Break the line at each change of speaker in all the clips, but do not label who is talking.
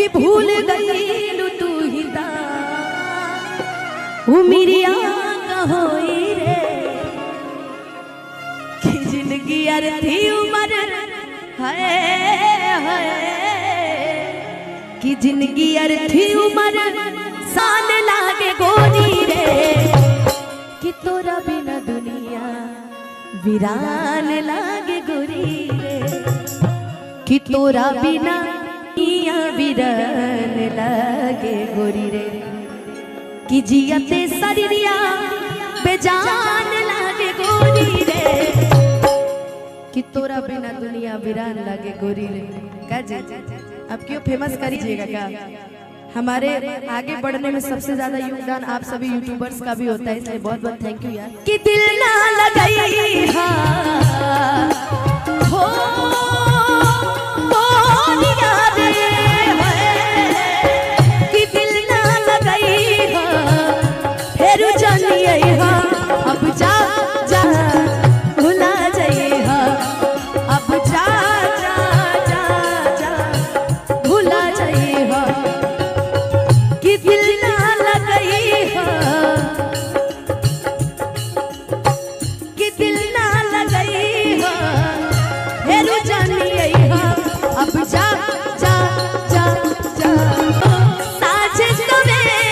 कि भूल गई तू ही ता उमिरिया कहोई रे कि जिंदगी अर्थी उमर है कि जिंदगी अर्थी उमर साल लागे गोरी रे कि तोरा बिना दुनिया वीरान लागे गोरी रे कि तोरा बिना दुनिया वीरान लागे गोरी रे कि जियते शरीरिया बेजान लागे गोरी रे कि तोरा बिना दुनिया वीरान लागे गोरी रे। क्या जी अब क्यों फेमस करिएगा क्या? हमारे आगे बढ़ने में सबसे ज्यादा योगदान आप सभी यूट्यूबर्स का भी होता है, इसलिए बहुत बहुत थैंक यू यार। कि दिल ना लगाई हो कि दिल ना लगाई फिर जानिए अब जा जा भुला जाइए अब जा जा जा जा भुला जाइए कि दिल ना लगाई कि दिल ना लगाई फिर जानिए अब जा जा जा जा साझे सवेरे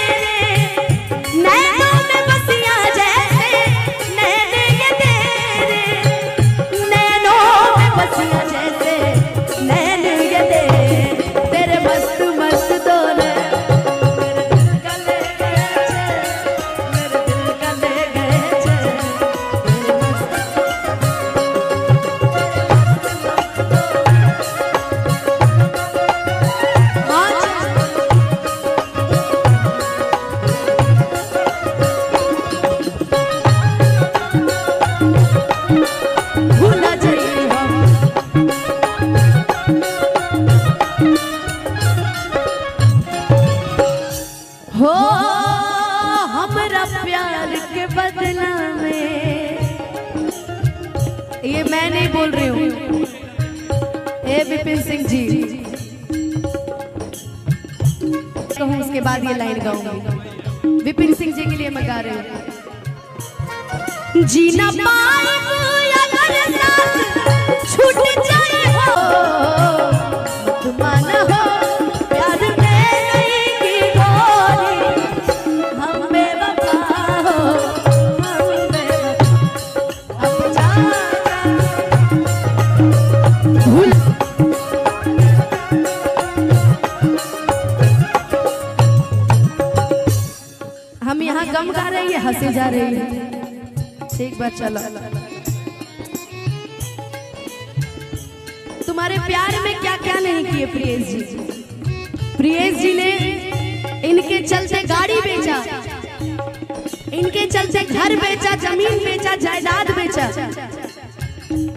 नैनों में बसिया जैसे नैने ये तेरे नैनों में बसिया जैसे नैने ये तेरे मस्त मस्त दोने मेरे दिल का ले गए भूला जाइए हो हमरा प्यार के बदला में। ये मैं नहीं बोल रही हूँ, ए विपिन सिंह जी कहूँ उसके बाद ये लाइन गाऊंगी। विपिन सिंह जी के लिए मैं गा रही हूँ। जीना पाए अगर साथ छूट जाए हो तुमान हो प्यार में नहीं की गोरी हम बेवफा हो हम बेवफा अब जा भूल हम यहाँ गम गा रहे हैं हंसे जा रहे हैं। एक बार चलो तुम्हारे प्यार में क्या क्या नहीं किए प्रियेश जी। प्रियेश जी ने इनके चलते गाड़ी बेचा, इनके चलते घर बेचा, जमीन बेचा, जायदाद बेचा,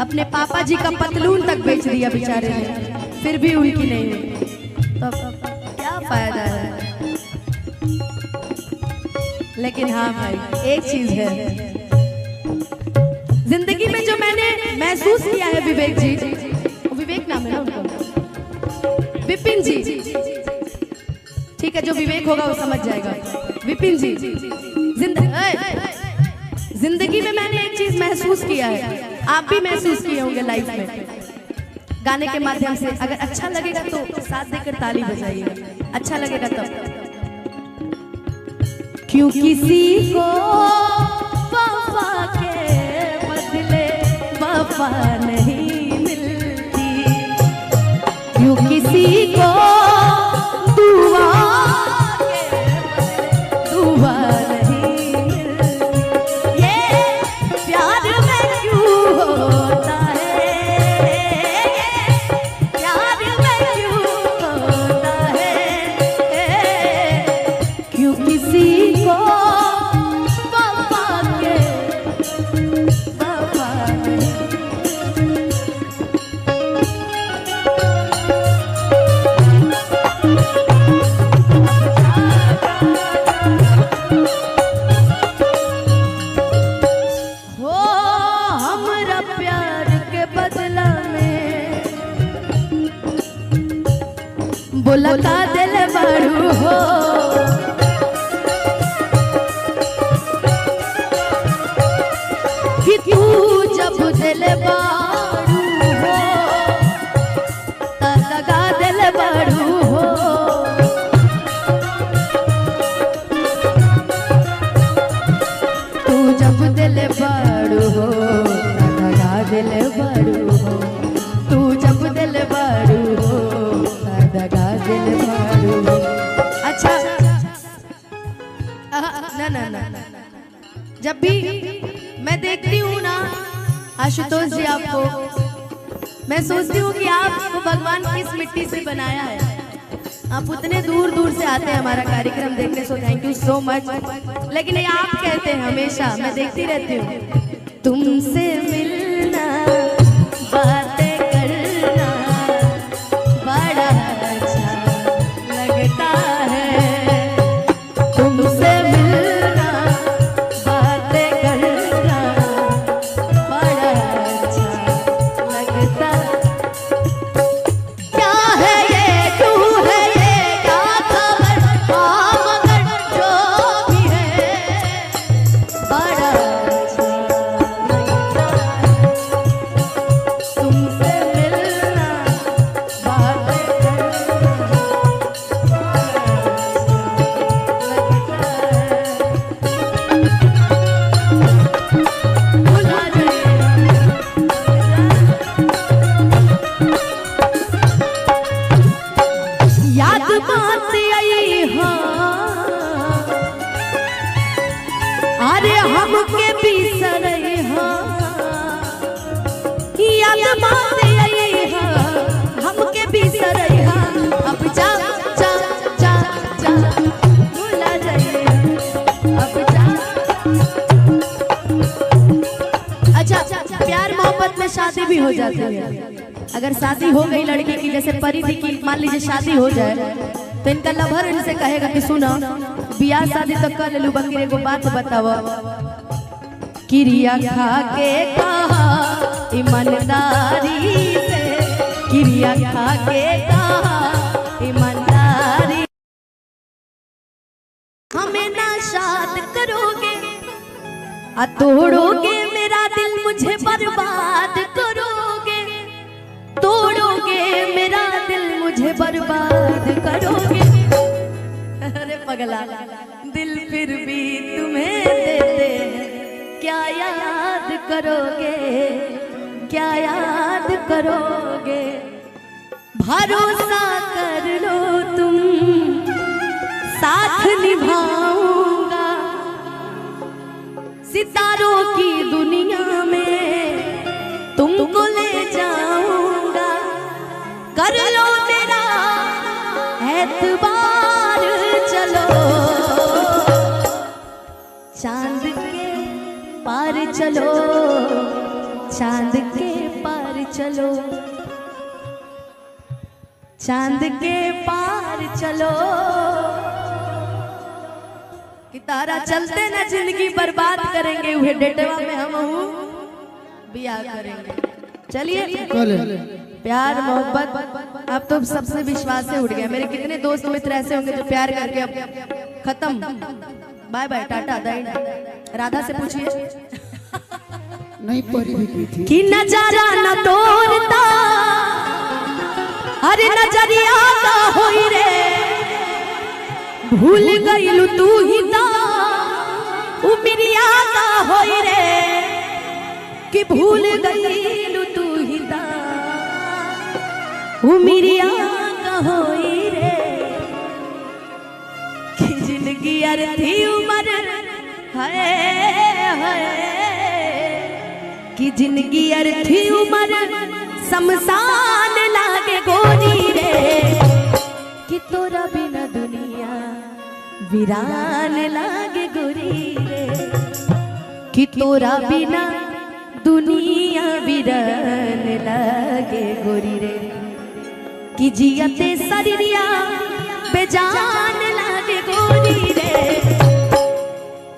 अपने पापा जी का पतलून तक बेच दिया बेचारे ने, फिर भी उनकी नहीं हुई। तो क्या फायदा है? लेकिन हाँ भाई एक चीज है जिंदगी में जो मैंने महसूस किया है, विवेक जी, विवेक नाम है ना उनका, विपिन जी, ठीक है जो विवेक होगा वो समझ जाएगा। विपिन जी जिंदगी में मैंने एक चीज महसूस किया है, आप भी महसूस किए होंगे लाइफ में, गाने के माध्यम से। अगर अच्छा लगेगा तो साथ देकर ताली बजाइएगा, अच्छा लगेगा तब। क्यों किसी को वफा के बदले वफा नहीं मिलती, क्यों किसी को दुआ के बदले दुआ नहीं मिलती, ये प्यार में क्यों होता है, ये प्यार में क्यों होता है, क्यों किसी को वफा के वफा नहीं दगा दिल बड़ू हो, कि तू जब दिल बड़ू हो दगा दिल बड़ू हो। तू जब दिल बड़ू हो दगा दिल बड़ू हो, तू जब दिल बड़ू हो दगा दिल बड़ू हो। अच्छा ना ना ना, जब भी मैं देखती हूँ ना आशुतोष जी आपको, मैं सोचती हूँ कि आपको भगवान किस मिट्टी से बनाया है। आप उतने दूर दूर से आते हैं हमारा कार्यक्रम देखने, so thank you so much. लेकिन ये आप कहते हैं हमेशा, मैं देखती रहती हूँ, तुमसे मिलना बातें करना बड़ा अच्छा लगता है, तुमसे मिलना बातें करना बड़ा अच्छा लगता। क्या है ये तू है ये क्या खबर, हाँ मगर जो भी है बड़ा अच्छा लगता है, तुमसे मिलना बातें करना भुला जाए। याद बात आई हाँ, अरे हमके बिसरई हाँ, याद बात आई हाँ, हमके बिसरई हाँ, अब जा जा जा जा भुला जाइए, अब जा। अच्छा प्यार मोहब्बत में शादी भी हो जाती है। अगर शादी हो गई लड़की की, जैसे परी दी की मान लीजिए शादी हो जाए, तो इनका लवर इनसे कहेगा कि सुनो बियाह शादी तो कर लू, बकरी को बात बताओ, क्रिया खा के कहा ईमानदारी से, क्रिया खा के कहा ईमानदारी, हमें ना शाद करोगे आ तोड़ोगे मेरा दिल, मुझे बर्बाद करोगे, तोड़ोगे मेरा दिल मुझे बर्बाद करोगे। अरे पगला दिल फिर भी तुम्हें देते हैं, क्या याद करोगे, क्या याद करोगे, भरोसा कर लो तुम साथ निभाऊंगा, सितारों की दुनिया में तुमको ले जाऊंगा, कर लो मेरा एतबार, चलो चांद के पार चलो, चांद के पार चलो, चांद के पार चलो, कि तारा चलते ना जिंदगी बर्बाद करेंगे, वह डेटवा में हम बियाह करेंगे। चलिए प्यार मोहब्बत अब तो सबसे विश्वास से उठ गया। मेरे कितने दोस्त मित्र ऐसे होंगे जो प्यार करके अब खत्म, बाय बाय टाटा दाई। राधा से पूछिए
नहीं परी भी थी
कि नजारा न तोड़ता, अरे नजरिया का होई रे, भूल गईलू तू ही ता उमरिया का होई रे, कि भूल गईलू तू ही ता उमरिया का होई रे, कि जिंदगी अर्थी उम्र है, कि जिंदगी अर्थी उम्र शमशान लागे गोरी रे, कि तोरा बिना दुनिया वीरान लागे गोरी रे, कि तोरा बिना दुनिया वीरान लागे गोरी रे, कि जियते शरीरिया बेजान लागे गोरी रे,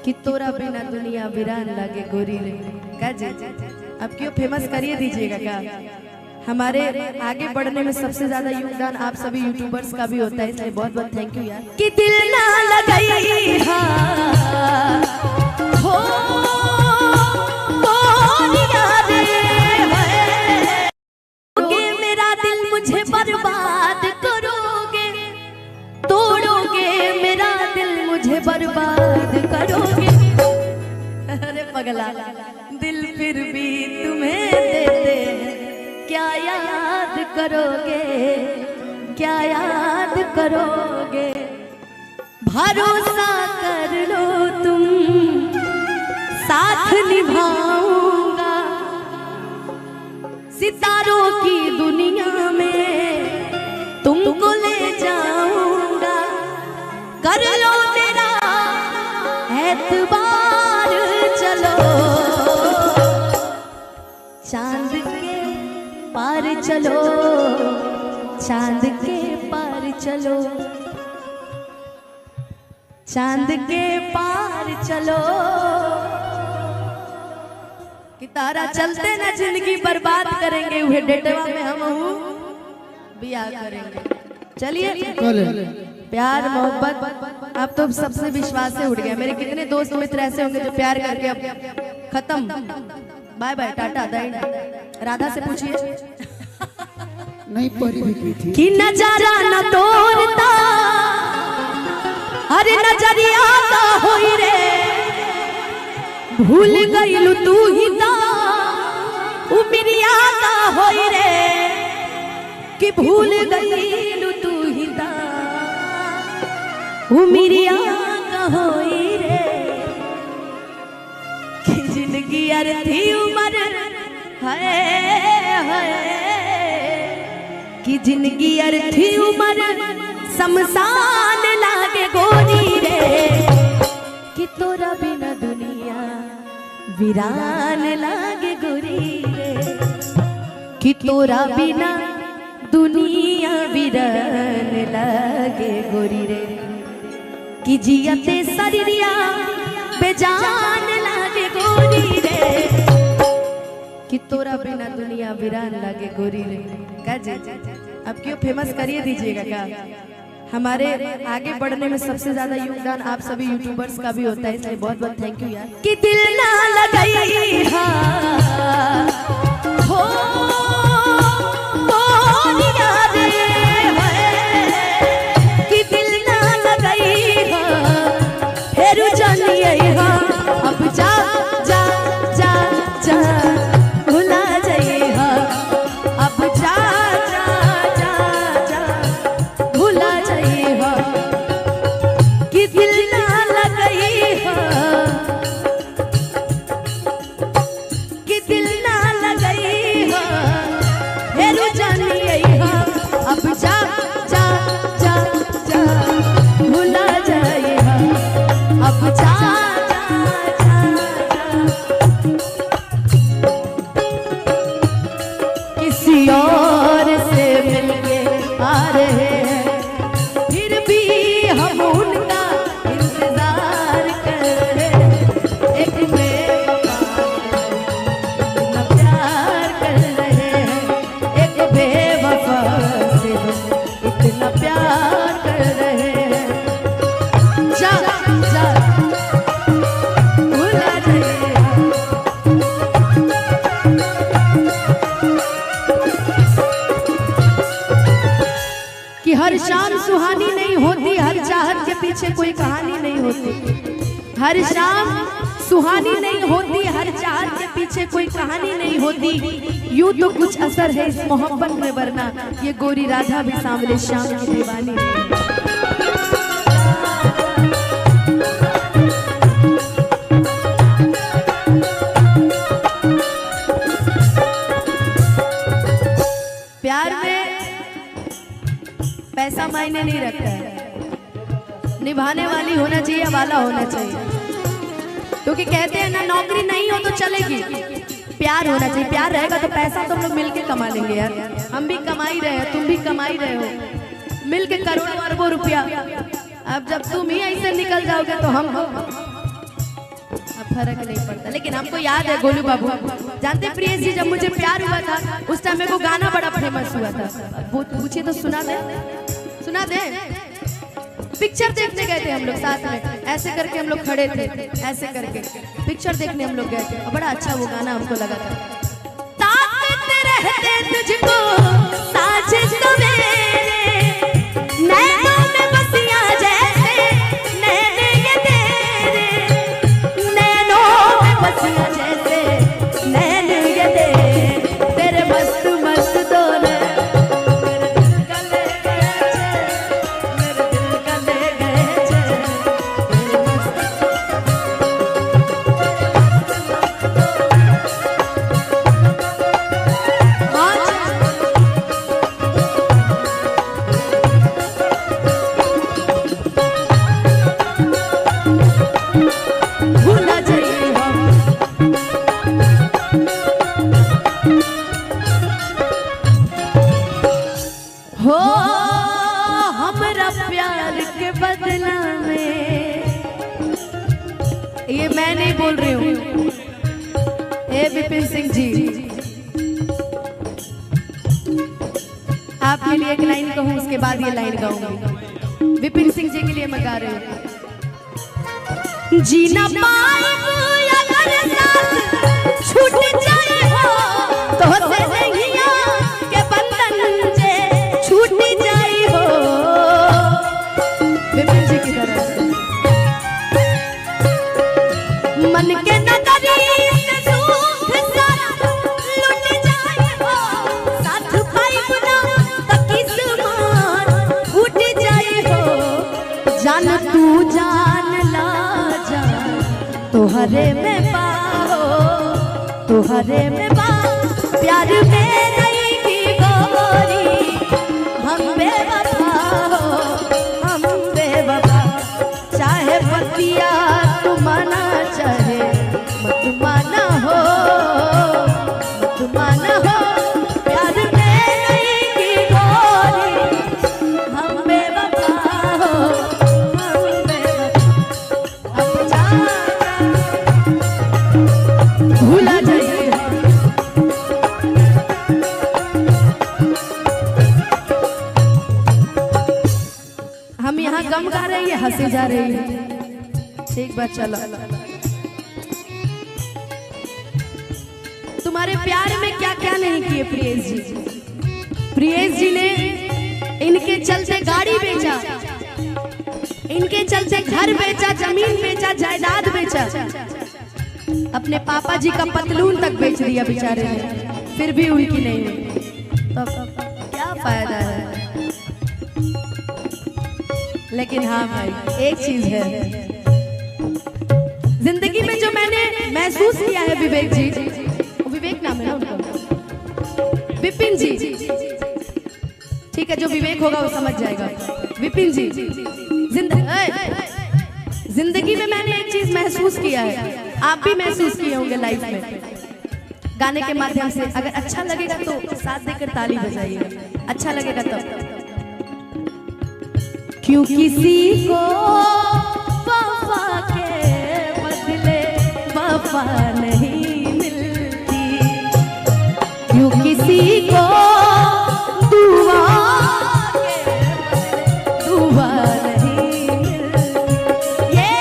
कि तोरा बिना दुनिया वीरान लागे गोरी रे। क्या जी अब क्यों फेमस करिए दीजिएगा क्या? हमारे आगे बढ़ने में सबसे ज्यादा योगदान आप सभी यूट्यूबर्स का भी होता है, इसलिए बहुत बहुत थैंक यू यार। कि दिल ना लगाई हो मेरा दिल मुझे बर्बाद करोगे, तोड़ोगे मेरा दिल मुझे बर्बाद करोगे। अरे पगला दिल फिर भी तुम्हें देते हैं, क्या याद करोगे, क्या याद करोगे। भरोसा कर लो तुम, साथ निभाऊंगा, सितारों की दुनिया में तुमको ले जाऊंगा। कर लो मेरा एतबार, चलो चांद के पार चलो, चांद के पार चलो, चांद के पार चलो। कि तारा चलते ना जिंदगी बर्बाद करेंगे, वह डेटवा में हम बिया करेंगे। चलिए प्यार मोहब्बत अब तो सबसे विश्वास से उठ गया। मेरे कितने दोस्त मित्र ऐसे होंगे जो प्यार करके अब खत्म, बाय बाय टाटा दाई। राधा से पूछिए
नहीं परी भी थी
कि नजारा न तोड़ता, अरे नजरिया का होई रे, भूल गईलू तू ही ता उमिरिया का होई रे। कि भूल गईलू तू ही ता उमिरिया का होई रे। कि जिंदगी अर्थी उमर है, कि जिंदगी अर्थी उमर शमशान लागे गोरी रे। कि तोरा बिना दुनिया वीरान लागे गोरी रे। कि तोरा बिना दुनिया वीरान लागे गोरी रे। कि जियते शरीरिया बेजान लागे गोरी रे। कि तोरा बिना दुनिया वीरान लागे गोरी रे। का जी अब क्यों फेमस करिए दीजिएगा का। हमारे आगे बढ़ने में सबसे ज्यादा योगदान आप सभी यूट्यूबर्स का भी होता है, इसलिए बहुत बहुत थैंक यू यार। कि दिल ना लगाई हो कि दिल ना लगाई फिर जानिए अब जा जा जा जा भुला जाइए अब जा जा जा जा भुला जाइए कि दिल ना लगाई कि दिल ना लगाई फिर जानिए अब जा जा जा जा भुला जाइए अब जा और से मिलके आ रहे हैं, फिर भी हम उनका इंतजार कर रहे हैं। एक बेवफा प्यार कर रहे हैं, एक बेवफा से इतना प्यार कर रहे हैं। जा जा भुला जाइए कि हर शाम सुहानी नहीं होती, हर चाहत के पीछे कोई कहानी नहीं होती। हर शाम सुहानी नहीं होती, हर चाहत के पीछे कोई कहानी नहीं होती। यूं तो कुछ असर है इस मोहब्बत में, वरना ये गोरी राधा भी सांवले श्याम की दीवानी है। प्यार में पैसा मायने नहीं रखता है, निभाने वाली होना चाहिए, वाला होना चाहिए। क्योंकि कहते हैं ना नौकरी नहीं हो तो चलेगी, प्यार होना चाहिए। प्यार रहेगा तो पैसा तो हम लोग मिलके कमा लेंगे यार। हम भी कमा ही रहे हैं, तुम भी कमा ही रहे हो, मिलके करोड़ों अरबों रुपया। अब जब तुम ही ऐसे निकल जाओगे तो हम फर्क नहीं पड़ता। लेकिन हमको याद है गोलू बाबू, जानते प्रियेश जी जब मुझे प्यार हुआ था उस टाइम मेरे को गाना बड़ा फेमस हुआ था, वो पूछे तो सुना दे। पिक्चर देखने गए थे हम लोग साथ में, ऐसे करके हम लोग खड़े थे, ऐसे करके पिक्चर देखने हम लोग गए थे, बड़ा अच्छा वो गाना हमको लगा था। ताकत रहते तुझको साजिश सवेरे, नैनों में बसिया जैसे नैने ये तेरे, नैनों में बसिया जैसे नैने ये तेरे मस्त मस्त दो हो हमरा प्यार के बदला में। ये मैं नहीं बोल रही हूँ, ए विपिन सिंह जी, आपके लिए एक लाइन कहूँ उसके बाद ये लाइन गाऊंगी। विपिन सिंह जी के लिए मैं गा रही हूँ। जीना पाए अगर साथ छूट जाए हो तो से नैया के बंधन जे छूट जाए हो। विपिन जी की तरफ से मन के नगरी से सुख सारा लुट जाए हो, साथ पाई बुना तो किस्मत फूट जाए हो। जान तू जान ला तुहरे में पाओ, तुहरे में पाओ, प्यार में नहीं की गोरी, हम बेवफा हो, हम बेवफा। चाहे पतिया तू माना चाहे मत माना हो, मत माना हो, प्यार में नहीं की गोरी, हम बेवफा हो, हम बेवफा। अब जा भूला जाइए। हम यहाँ गम गा रहे हैं, हंसे जा रहे हैं। एक बार चलो, तुम्हारे प्यार में क्या क्या नहीं किए प्रियेश जी। प्रियेश जी ने इनके चलते गाड़ी बेचा, इनके चलते घर बेचा, जमीन बेचा, जायदाद बेचा, अपने पापा जी का पतलून तक बेच दिया बेचारे ने, फिर भी उनकी नहीं हुई। तब क्या फायदा है। लेकिन हाँ भाई, एक चीज है जिंदगी में जो मैंने महसूस किया है, विवेक जी, विवेक नाम है ना उनका, विपिन जी, ठीक है, जो विवेक होगा वो समझ जाएगा। विपिन जी, जिंदगी में मैंने एक चीज महसूस किया है, आप भी महसूस किए होंगे लाइफ में, गाने के माध्यम से। अगर अच्छा लगेगा तो साथ देकर ताली बजाइएगा, अच्छा लगेगा तब। क्यों किसी को वफा के बदले वफा नहीं मिलती, क्यों किसी को दुआ के बदले दुआ नहीं मिलती, ये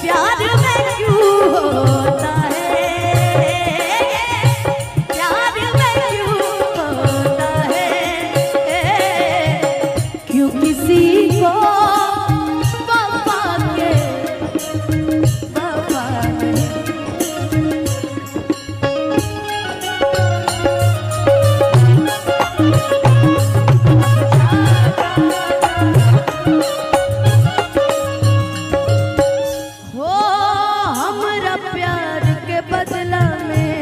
प्यार में क्यों होता है, प्यार में क्यों होता है, क्यों किसी को वफा के वफा नहीं। हो हमरा प्यार के बदला में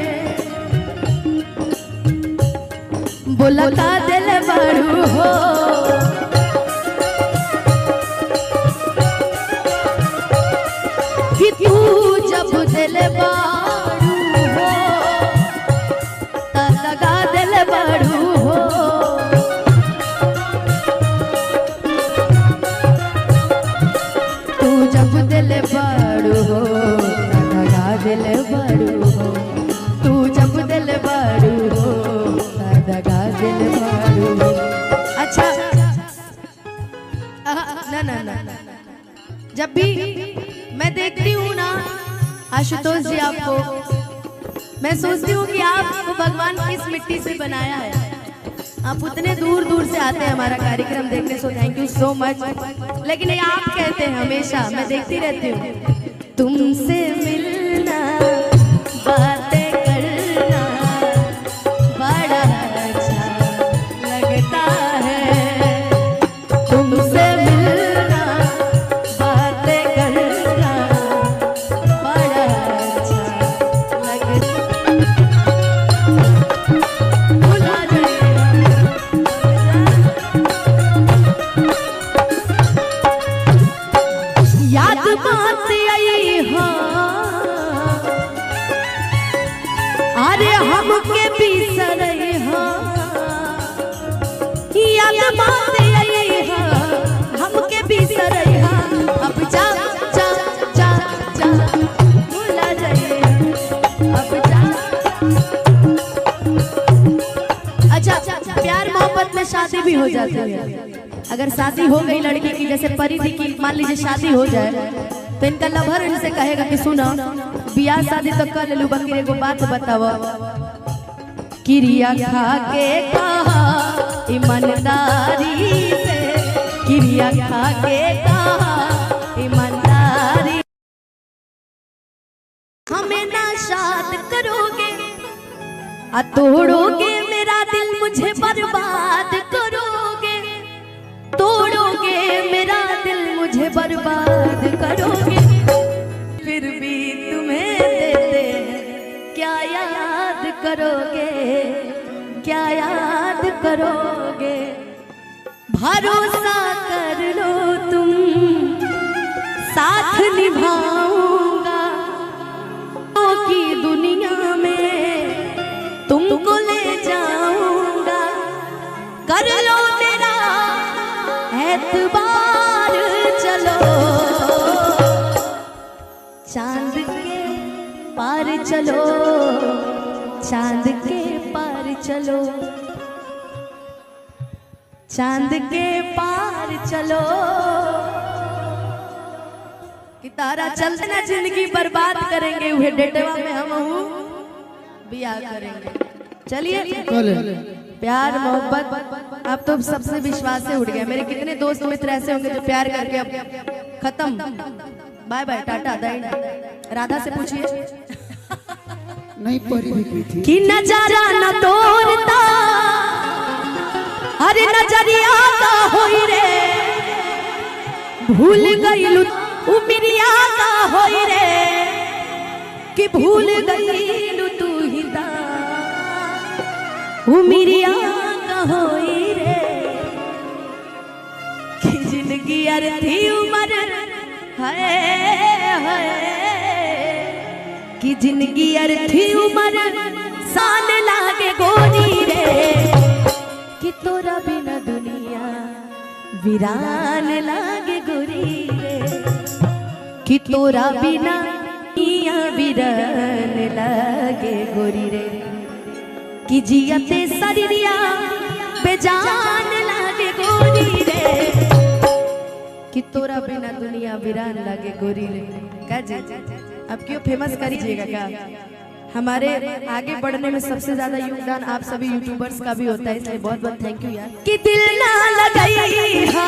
बोलता दिल बड़ू हो, कि तू जब दिल बारू हो त लगा दिल बारू हो। तू जब दिल बारू हो त लगा ना ना ना, जब भी मैं देखती हूँ ना आशुतोष जी आपको, मैं सोचती हूँ कि आपको भगवान किस मिट्टी से बनाया है। आप उतने दूर दूर से आते हैं हमारा कार्यक्रम देखने, so thank you so much. लेकिन ये आप कहते हैं हमेशा, मैं देखती रहती हूँ, तुमसे मिलना बातें करना बड़ा अच्छा लगता है, तुमसे मिलना बातें करना बड़ा अच्छा लगता याद बात आई हाँ, अरे हमके बिसरई हाँ, याद बात आई हाँ, हमके बिसरई हाँ, अब जा जा जा जा भुला जाइए, अब जा। अच्छा, प्यार मोहब्बत में शादी भी हो जाती है। अगर शादी हो गई लड़की की, जैसे परिधि की मान लीजिए शादी हो जाए, तो इनका लवर इनसे कहेगा कि सुनो बियाह शादी तो कर लू, बकरी एगो बात बताओ, किरिया खा के कहा ईमानदारी से, किरिया खा के कहा ईमानदारी, हमें ना शाद करोगे आ तोड़ोगे मेरा दिल, मुझे बर्बाद करोगे, तोड़ोगे मेरा दिल, मुझे बर्बाद करोगे, फिर भी तुम्हें देते हैं क्या याद करोगे, क्या याद करोगे, भरोसा कर लो तुम साथ निभाऊंगा, की दुनिया में तुमको ले जाऊंगा, कर लो मेरा एतबार, चलो चांद के पार चलो, चांद के पार चलो, चांद के पार चलो, कि तारा चलते ना जिंदगी बर्बाद करेंगे, वह डेटवा में हम बियाह करेंगे। चलिए प्यार मोहब्बत अब तो सबसे विश्वास से उठ गया। मेरे कितने दोस्त मित्र ऐसे होंगे जो प्यार करके अब खत्म, बाय बाय टाटा दाइन। राधा से पूछिए
नहीं परी भी थी
कि नजारा न तोड़ता, अरे नजरिया का होई रे, भूल गई उमिरिया का होई रे, कि भूल गई तू ही दा, उमिरिया का होई रे, कि जिंदगी अर्थी उम्र है, कि जिंदगी अर्थी उम्र सान लागे गोरी रे, कि तोरा बिना दुनिया वीरान लागे गोरी रे, कि तोरा बिना दुनिया वीरान लागे गोरी रे, कि जियते शरीरिया बेजान लागे गोरी रे, कि तोरा बिना दुनिया वीरान लागे गोरी रे। क्या जी अब क्यों फेमस करिएगा क्या? हमारे आगे बढ़ने में सबसे ज्यादा योगदान आप सभी यूट्यूबर्स का भी होता है, इसलिए बहुत बहुत थैंक यू यार। कि दिल ना लगाई हो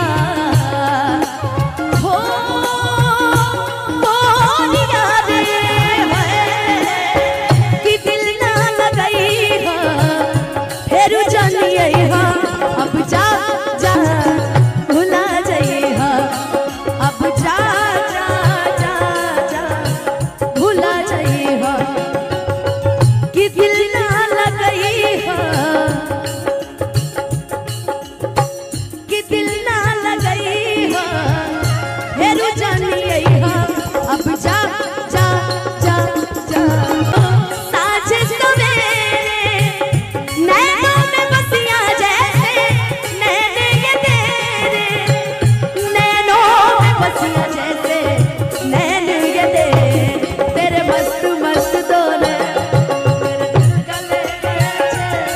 कि दिल ना लगाई फिर जानिए अब जा जा भुला जाइए, अब जा जा जा जा भुला जाइए, कि दिल ना लगाई कि दिल ना लगाई फिर जानिए अब जा जा जा जा। साझे सवेरे नैनों में बसिया जैसे नैने ये तेरे, नैनों में बसिया जैसे नैने ये तेरे मस्त मस्त डोले, मेरे दिल का ले गए चैन,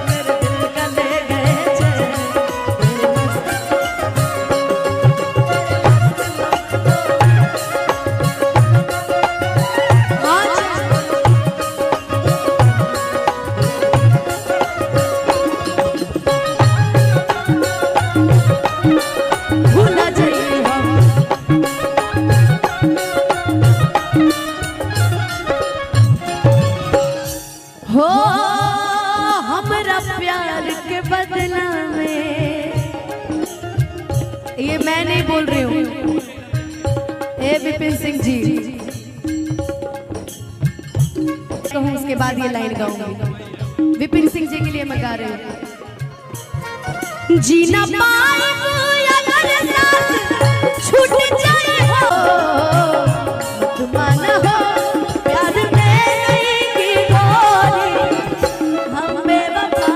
मेरे दिल का ले गए चैन, मेरे मस्त नहीं बोल रही हूँ। ए विपिन सिंह जी कहूँ, उसके बाद ये लाइन गाऊंगी। विपिन सिंह जी के लिए मैं गा रही हूँ। जीना पाए अगर साथ छूट जाए हो, तुमाना हो प्यार में की गोरी, हम बेवफा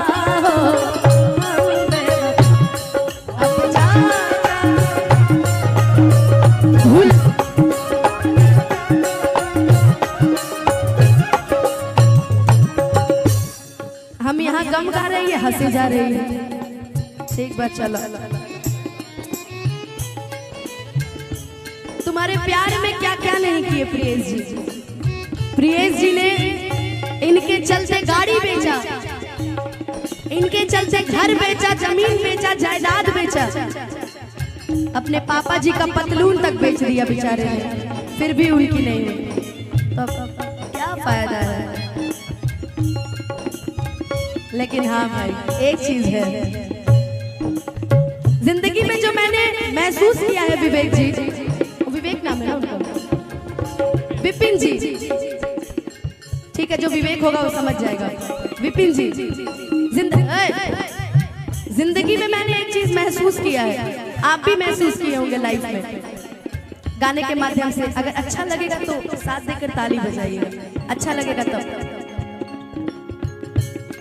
हो, हम बेवफा। अब जा भूल हम यहाँ गम गा रही है, हंसी जा रही है। ठीक बात, चलो। तुम्हारे प्यार में क्या क्या नहीं किए प्रियेश जी। प्रियेश जी ने इनके चलते गाड़ी बेचा, इनके चलते घर बेचा, जमीन बेचा, जायदाद बेचा, अपने पापा जी का पतलून तक बेच दिया बेचारे ने, फिर भी उनकी नहीं हुई। तो क्या फायदा है। लेकिन हाँ भाई, एक चीज है जिंदगी में जो मैंने महसूस किया है, विवेक जी, विवेक नाम है ना उनका, विपिन जी, ठीक है, जो विवेक होगा वो समझ जाएगा। विपिन जी, जिंदगी में मैंने एक चीज महसूस किया है, आप भी महसूस किए होंगे लाइफ में, गाने के माध्यम से। अगर अच्छा लगेगा तो साथ देकर ताली बजाइएगा, अच्छा लगेगा तब।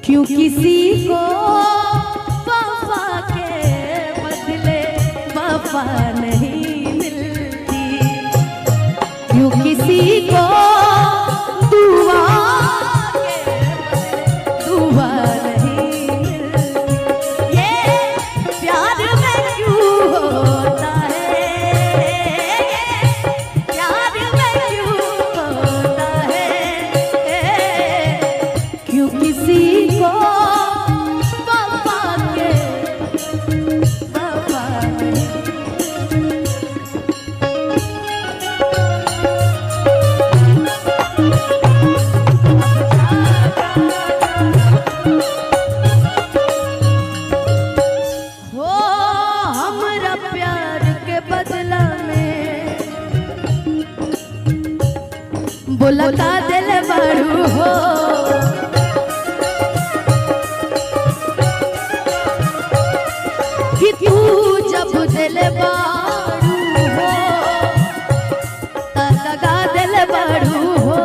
क्यों किसी को वफा के बदले वफा नहीं मिलती, क्यों किसी को दुआ के बदले दुआ नहीं मिलती, ये प्यार में क्यों होता है, प्यार में क्यों होता है, क्यों किसी को वफा के वफा नहीं। हो हमरा प्यार के बदला में बोला का दिल बारू हो, कि तू जब दिल बारू हो लगा दिल बारू हो,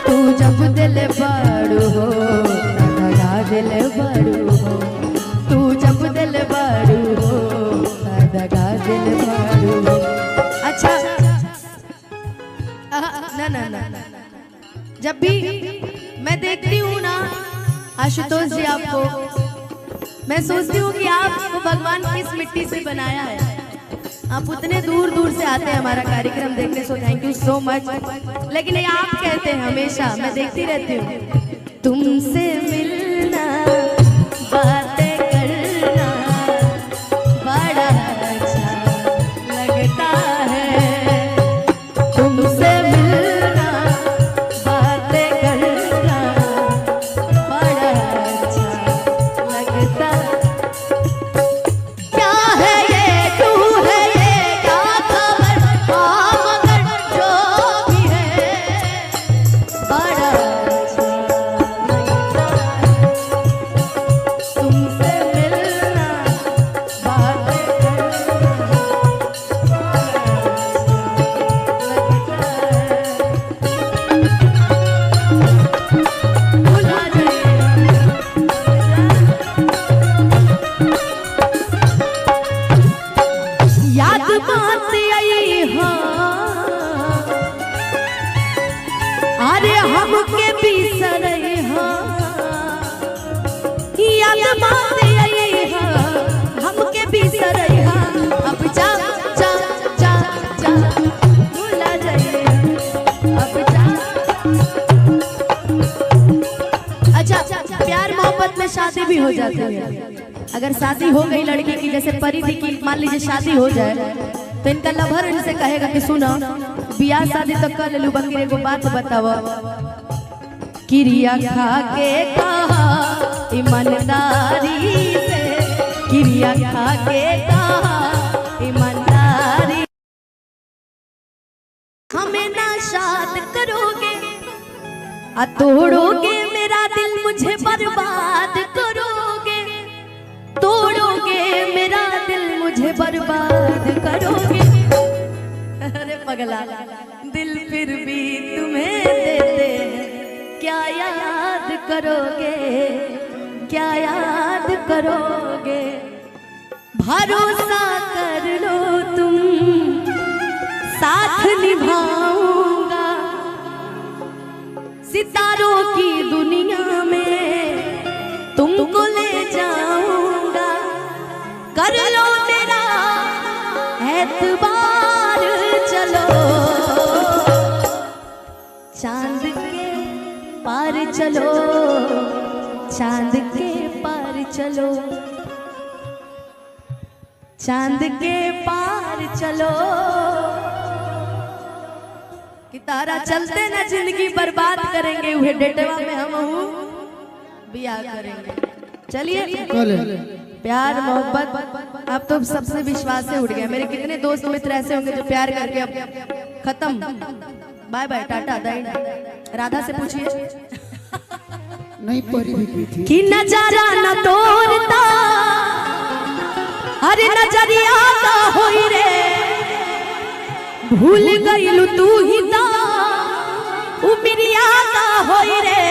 तू जब दिल बारू हो लगा दिल बारू हो, तू जब दिल बारू हो लगा दिल बारू हो। अच्छा ना ना ना, जब भी मैं देखती हूँ ना आशुतोष जी आपको, मैं सोचती हूँ कि आपको भगवान किस मिट्टी से बनाया है। आप उतने दूर दूर से आते हैं हमारा कार्यक्रम देखने, so thank you so much. लेकिन ये आप कहते हैं हमेशा, मैं देखती रहती हूँ, तुमसे मिलना बातें करना बड़ा अच्छा लगता है, तुमसे मिलना बातें करना बड़ा अच्छा लगता। क्या है ये, तू है ये, क्या खबर, हाँ मगर जो भी है बड़ा अच्छा लगता है, तुमसे मिलना बातें करना बड़ा भुला याद बात आई हाँ, अरे हमके बिसरई हाँ, याद बात आई हाँ, हमके बिसरई हाँ, अब जा जा जा जा भुला जाइए, अब जा। अच्छा, प्यार मोहब्बत में शादी भी हो जाती है। अगर शादी हो गई लड़की की, जैसे परिधि की मान लीजिए शादी हो जाए, तो इनका लभर इनसे कहेगा कि सुनो बियाह शादी तो कर ले लू, बंगी एगो बात बताओ क्रिया खा के कहा ईमानदारी से, क्रिया खा के कहा ईमानदारी। हमें नाशाद करोगे, तोड़ोगे मेरा दिल, मुझे बर्बाद करोगे, तोड़ोगे मेरा दिल, मुझे बर्बाद करोगे। अरे पगला, दिल फिर भी तुम्हें देते हैं, क्या याद करोगे, क्या याद करोगे। भरोसा कर लो तुम, साथ निभाऊंगा, सितारों की दुनिया में तुमको ले जाऊंगा। कर लो मेरा एतबार, चलो चांद के पार चलो, चांद के पार चलो, चांद के पार चलो। कि तारा चलते ना जिंदगी बर्बाद करेंगे, वह डेटवा में हम बिया करेंगे। चलिए, प्यार मोहब्बत अब तो सबसे विश्वास से उठ गया। मेरे कितने दोस्त मित्र ऐसे होंगे जो प्यार करके अब खत्म, बाय बाय टाटा दाई। राधा से पूछिए,
नहीं परी भी थी
कि नजारा न तोड़ता, अरे नजरिया का होई रे, भूल गईलू तू ही ता, उमरिया का होई रे,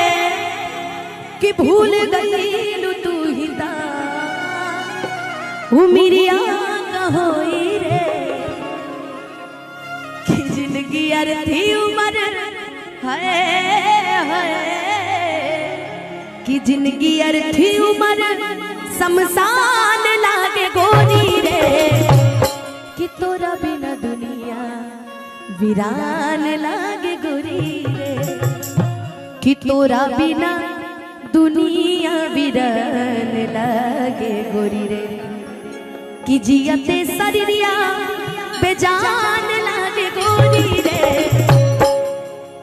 कि भूल गईलू तू ही ता, उमरिया का होई रे। कि जिंदगी अर्थी उम्र है, कि जिंदगी अर्थी उम्र शमशान लागे गोरी रे, कि तोरा बिना दुनिया वीरान लागे गोरी रे, कि तोरा बिना दुनिया वीरान लागे गोरी रे, कि जियते शरीरिया बेजान लागे गोरी रे,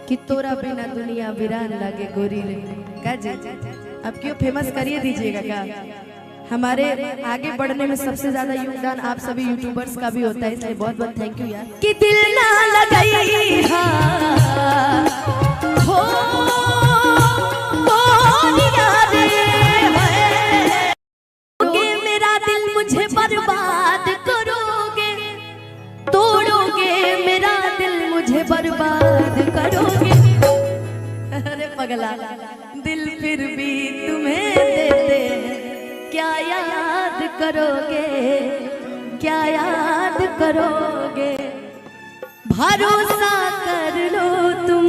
कि तोरा बिना दुनिया वीरान लागे गोरी रे। क्या जी, अब क्यों फेमस करिए दीजिएगा क्या। हमारे आगे बढ़ने में सबसे ज्यादा योगदान आप सभी यूट्यूबर्स का भी होता है, इसलिए बहुत बहुत थैंक यू यार। कि दिल ना लगाई हो मेरा दिल, मुझे बर्बाद करोगे, तोड़ोगे मेरा दिल, मुझे बर्बाद करोगे। अरे पगला, दिल फिर भी तुम्हें देते हैं, क्या याद करोगे, क्या याद करोगे। भरोसा कर लो तुम,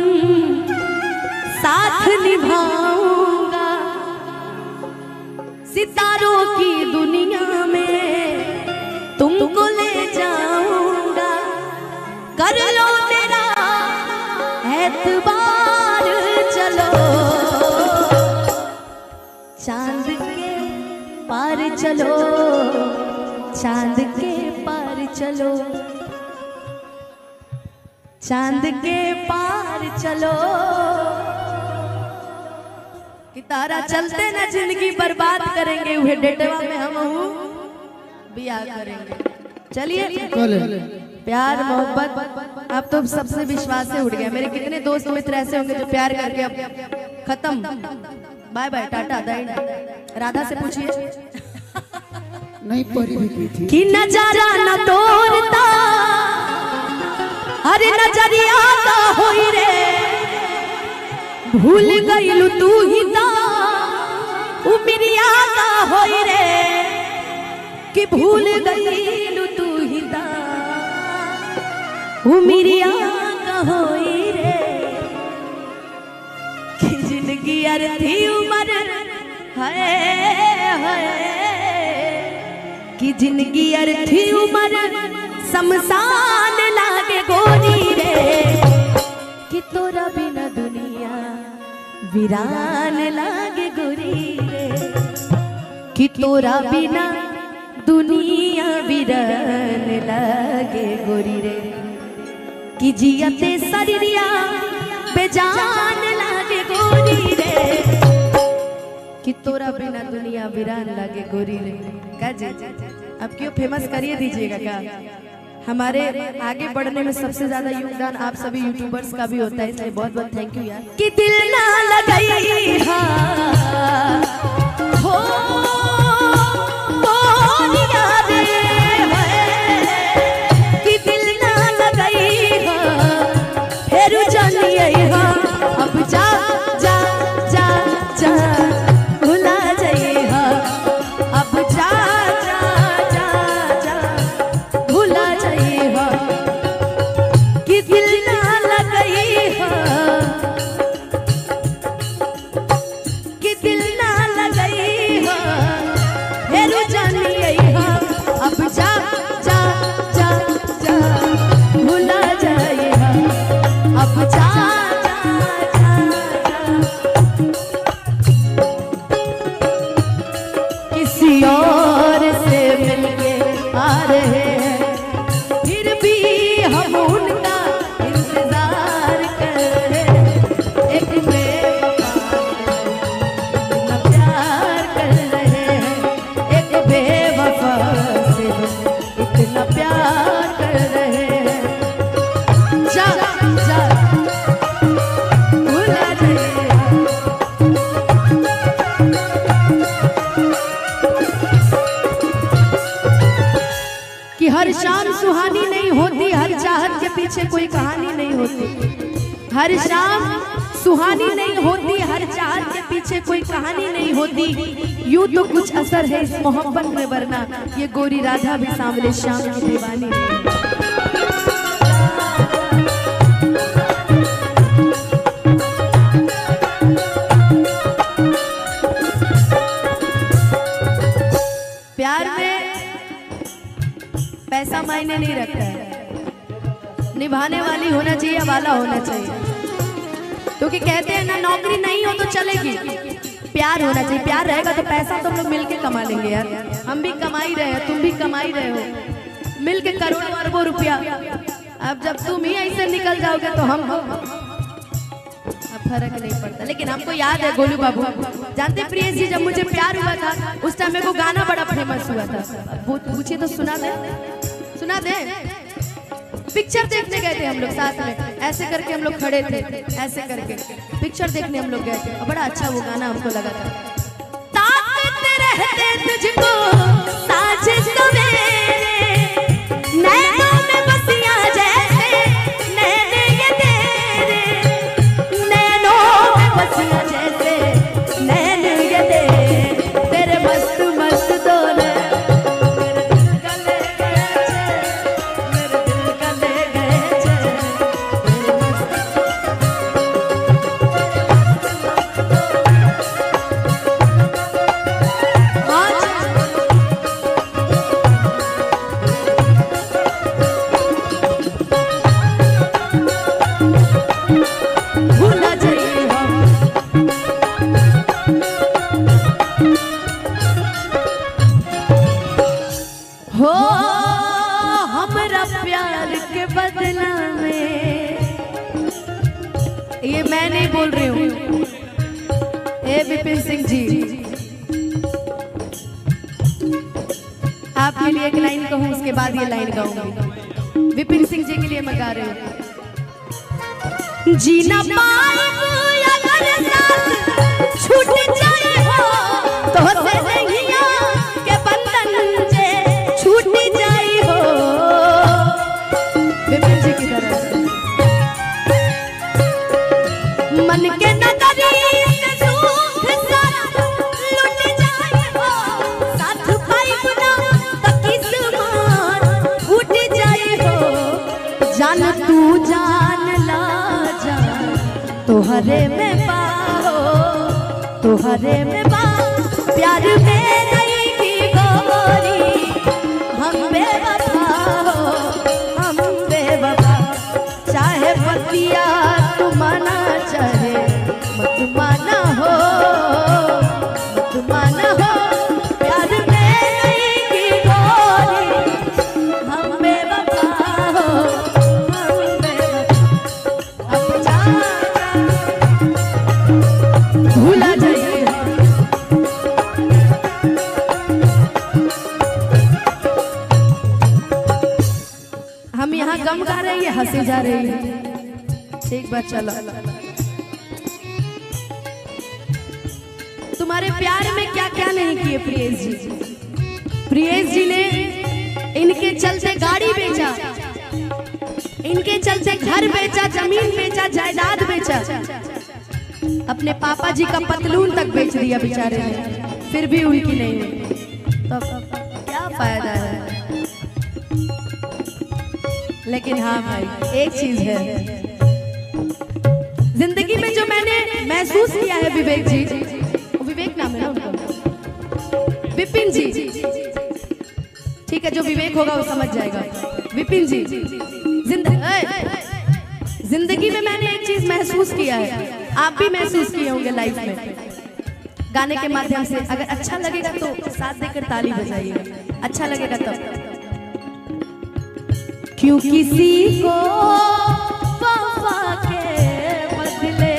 साथ निभाऊंगा, सितारों की दुनिया में तुमको ले जाऊंगा। कर लो मेरा एतबार, चलो चांद के पार चलो, चांद के पार चलो, चांद के पार चलो। कि तारा चलते ना जिंदगी बर्बाद करेंगे, वह डेटवा में हम बिया करेंगे। चलिए, प्यार मोहब्बत अब तो सबसे विश्वास से उठ गया। मेरे कितने दोस्त मित्र ऐसे होंगे जो प्यार करके अब खत्म, बाय बाय टाटा दाई। राधा से पूछिए,
नहीं परी भी थी
कि नजारा न तोड़ता, अरे नजरिया का होई रे, भूल गईलू तू ही ता, उमरिया का होई रे, कि भूल गईलू तू ही ता, उमरिया का होई रे। कि जिंदगी अर्थी उम्र है, कि जिंदगी अर्थी उम्र शमशान लागे गोरी रे, कि तोरा बिना दुनिया वीरान लागे गोरी रे, कि तोरा बिना दुनिया वीरान लागे गोरी रे, कि जियते शरीरिया बेजान लागे गोरी रे। कि तोरा बिना दुनिया वीरान लागे गोरी रे। का जी अब क्यों फेमस करिए दीजिएगा का। हमारे आगे बढ़ने में सबसे ज्यादा योगदान आप सभी यूट्यूबर्स का भी होता है, इसलिए बहुत बहुत थैंक यू यार। कि दिल ना लगाई हो बोलिया रे कि दिल ना लगाई फिर जानिए अब जा जा जा जा भुला जाइए अब जा जा जा जा भुला जाइए कि दिल ना लगाई कि दिल ना लगाई फिर जानिए अब जा जा जा जा भुला जाइए अब जा किसी और से मिलके आ रहे हैं फिर भी हम उनका इंतजार कर रहे हैं। एक बेवफा इतना प्यार कर रहे हैं, एक बेवफा से इतना प्यार कर रहे हैं। जा जा भुला जाइए कि हर शाम सुहानी नहीं होती, हर चाहत के पीछे कोई कहानी नहीं होती। हर शाम सुहानी नहीं होती, हर चाहत के पीछे कोई कहानी नहीं होती। यूं तो कुछ असर है इस मोहब्बत में, वरना ये गोरी राधा भी सांवले शाम की दीवानी है। प्यार में पैसा मायने नहीं रखता है, निभाने वाली होना चाहिए, वाला होना चाहिए। क्योंकि कहते हैं ना नौकरी नहीं हो तो चलेगी, प्यार होना चाहिए। प्यार रहेगा तो पैसा तो हम लोग मिलके कमा लेंगे यार। हम भी कमा ही रहे हैं, तुम भी कमा ही रहे हो, मिलके करोड़ों अरबों रुपया। अब जब तुम ही ऐसे निकल जाओगे तो हम अब फर्क नहीं पड़ता। लेकिन हमको याद है गोलू बाबू, जानते प्रियेश जी जब मुझे प्यार हुआ था उस टाइम मेरे को गाना बड़ा फेमस हुआ था। वो पूछिए तो सुना दे, सुना दे। पिक्चर देखने गए थे हम लोग साथ में, ऐसे करके हम लोग खड़े थे, ऐसे करके पिक्चर देखने हम लोग गए थे। बड़ा अच्छा वो गाना हमको लगा था। ताकत रहते तुझको साजिश सवेरे, नैनों में बसिया जैसे नैने ये तेरे, नैनों में बसिया जैसे नैने ये तेरे मस्त मस्त डोले हो हमरा प्यार के बदला में। ये मैं नहीं बोल रही हूँ, ए विपिन सिंह जी, आपके लिए एक लाइन कहूँ उसके बाद ये लाइन गाऊंगी। विपिन सिंह जी के लिए मैं गा रही हूँ। जीना पाए अगर साथ छूट जाए हो तो सनहिया के बंधन से छूट जाए हो। विपिन जी की तरह मन के नगरी से सुख सारा लुट जाए हो, साथ पाई बुना तो किस्मत फूट जाए हो। जान तू जान ला जा तोहरे में पाओ, तोहरे में पाओ प्यार में नहीं की गोरी। हम बेवफा हो, हम बेवफा, चाहे पतिया तू माना चाहे मत माना हो, मत माना हो, प्यार में नहीं की गोरी। हम बेवफा हो, हम बेवफा, अब जा भूला जाइए रिदम गा रही है, हंसी जा रही है। एक बार चलो, तुम्हारे प्यार में क्या क्या नहीं किए प्रियेश जी। प्रियेश जी ने इनके चलते गाड़ी बेचा, इनके चलते घर बेचा, जमीन बेचा, जायदाद बेचा, अपने पापा जी का पतलून तक बेच दिया बेचारे ने, फिर भी उनकी नहीं हुई। तो क्या फायदा है। लेकिन हाँ भाई, एक चीज है जिंदगी में जो मैंने महसूस किया है, विवेक जी, विवेक नाम है ना उनका, विपिन जी, ठीक है, जो विवेक होगा वो समझ जाएगा। विपिन जी, जिंदगी में मैंने एक चीज महसूस किया है, आप भी महसूस किए होंगे लाइफ में, गाने के माध्यम से। अगर अच्छा लगेगा तो साथ देकर ताली बजाइएगा, अच्छा लगेगा तब। क्यों किसी को वफा के बदले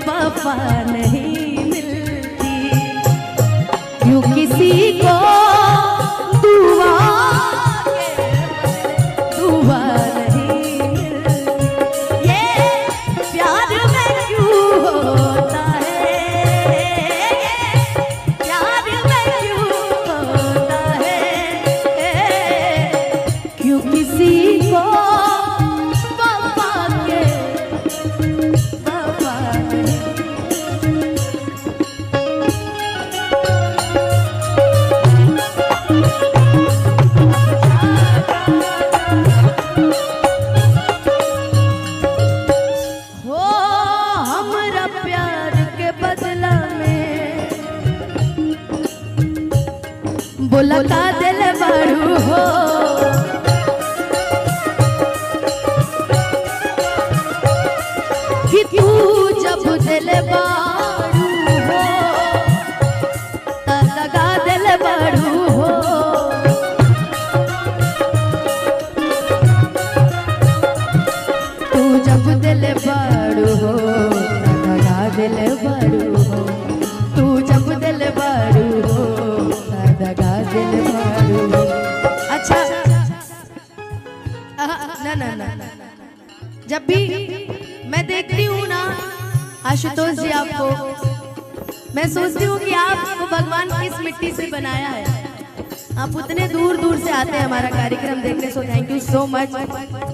वफा नहीं मिलती, क्यों किसी को दुआ के बदले दुआ नहीं मिलती, ये प्यार में क्यों होता है, ये प्यार में क्यों होता है, क्यों किसी को वफा के वफा नहीं। हो हमरा प्यार के बदला में बोला का दिल बारू हो, कि तू जब दिल बारू हो लगा दिल बारू हो, तू जब दिल बारू हो लगा दिल बारू हो, तू जब दिल बारू हो लगा दिल बारू हो। अच्छा, ना ना ना, जब भी मैं देखती हूँ ना आशुतोष जी आपको, मैं सोचती हूँ कि आपको भगवान किस मिट्टी से बनाया है। आप उतने दूर दूर से आते हैं हमारा कार्यक्रम देखने, so thank you so much.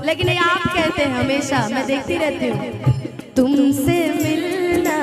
लेकिन ये आप कहते हैं हमेशा, मैं देखती रहती हूँ, तुमसे मिलना